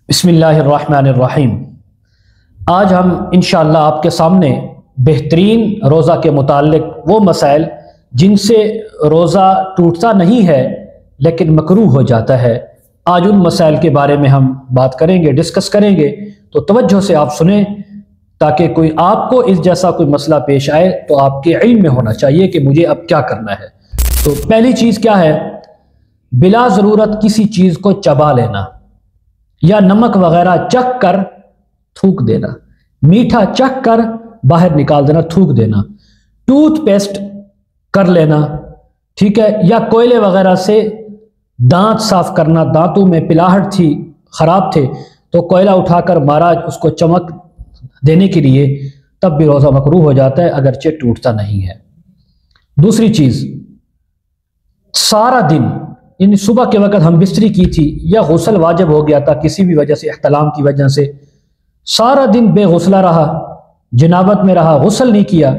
بسم اللہ الرحمن الرحیم۔ آج ہم انشاءاللہ آپ کے سامنے بہترین روزہ کے متعلق وہ مسائل جن سے روزہ ٹوٹتا نہیں ہے لیکن مکروہ ہو جاتا ہے، آج ان مسائل کے بارے میں ہم بات کریں گے، ڈسکس کریں گے، تو توجہ سے آپ سنیں تاکہ کوئی آپ کو اس جیسا کوئی مسئلہ پیش آئے تو آپ کے علم میں ہونا چاہیے کہ مجھے اب کیا کرنا ہے۔ تو پہلی چیز کیا ہے؟ بلا ضرورت کسی چیز کو چبا لینا یا نمک وغیرہ چکھ کر تھوک دینا، میٹھا چکھ کر باہر نکال دینا، تھوک دینا، ٹوتھ پیسٹ کر لینا، ٹھیک ہے، یا کوئلے وغیرہ سے دانت صاف کرنا، دانتوں میں پلاہٹ تھی، خراب تھے تو کوئلہ اٹھا کر مارا اس کو چمک دینے کے لیے، تب بھی روزہ مکروہ ہو جاتا ہے اگرچہ ٹوٹتا نہیں ہے۔ دوسری چیز، سارا دن یعنی صبح کے وقت ہم بستری کی تھی یا غسل واجب ہو گیا تھا کسی بھی وجہ سے، احتلام کی وجہ سے، سارا دن بے غسلہ رہا، جنابت میں رہا، غسل نہیں کیا،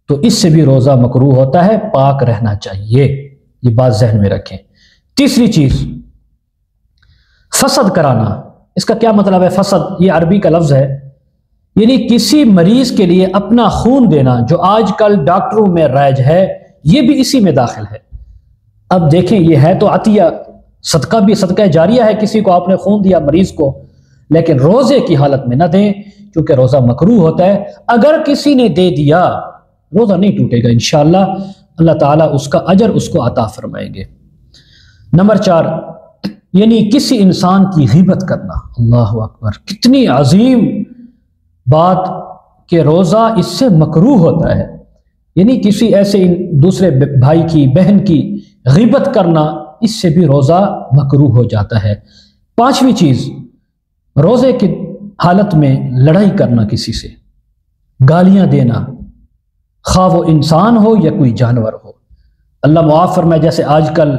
تو اس سے بھی روزہ مکروہ ہوتا ہے، پاک رہنا چاہیے، یہ بات ذہن میں رکھیں۔ تیسری چیز، فسد کرانا۔ اس کا کیا مطلب ہے فسد؟ یہ عربی کا لفظ ہے، یعنی کسی مریض کے لیے اپنا خون دینا، جو آج کل ڈاکٹروں میں رائج ہے، یہ بھی اسی میں داخل ہے۔ اب دیکھیں، یہ ہے تو عطیہ، صدقہ بھی، صدقہ جاریہ ہے، کسی کو آپ نے خون دیا مریض کو، لیکن روزے کی حالت میں نہ دیں کیونکہ روزہ مکروہ ہوتا ہے۔ اگر کسی نے دے دیا روزہ نہیں ٹوٹے گا انشاءاللہ، اللہ تعالیٰ اس کا اجر اس کو عطا فرمائیں گے۔ نمبر 4، یعنی کسی انسان کی غیبت کرنا۔ اللہ اکبر، کتنی عظیم بات کہ روزہ اس سے مکروہ ہوتا ہے، یعنی کسی ایسے دوسرے بھائی کی، بہن کی غیبت کرنا، اس سے بھی روزہ مکروہ ہو جاتا ہے۔ پانچویں چیز، روزے کی حالت میں لڑائی کرنا، کسی سے گالیاں دینا، خواہ وہ انسان ہو یا کوئی جانور ہو۔ اللہ معاف فرمائے، جیسے آج کل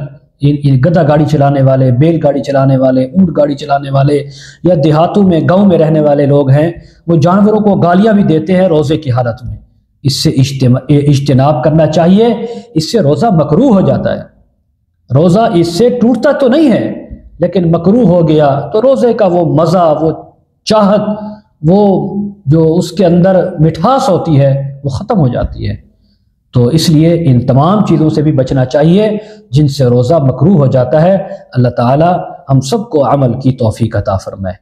گدھا گاڑی چلانے والے، بیل گاڑی چلانے والے، اونٹ گاڑی چلانے والے، یا دیہاتوں میں، گاؤں میں رہنے والے لوگ ہیں، وہ جانوروں کو گالیاں بھی دیتے ہیں روزے کی حالت میں۔ اس سے اجتناب کرنا چاہیے، اس سے روزہ مکروہ ہو جاتا ہے۔ روزہ اس سے ٹوٹتا تو نہیں ہے لیکن مکروہ ہو گیا تو روزے کا وہ مزہ، وہ چاہت، وہ جو اس کے اندر مٹھاس ہوتی ہے وہ ختم ہو جاتی ہے۔ تو اس لیے ان تمام چیزوں سے بھی بچنا چاہیے جن سے روزہ مکروہ ہو جاتا ہے۔ اللہ تعالی ہم سب کو عمل کی توفیق عطا فرمائے۔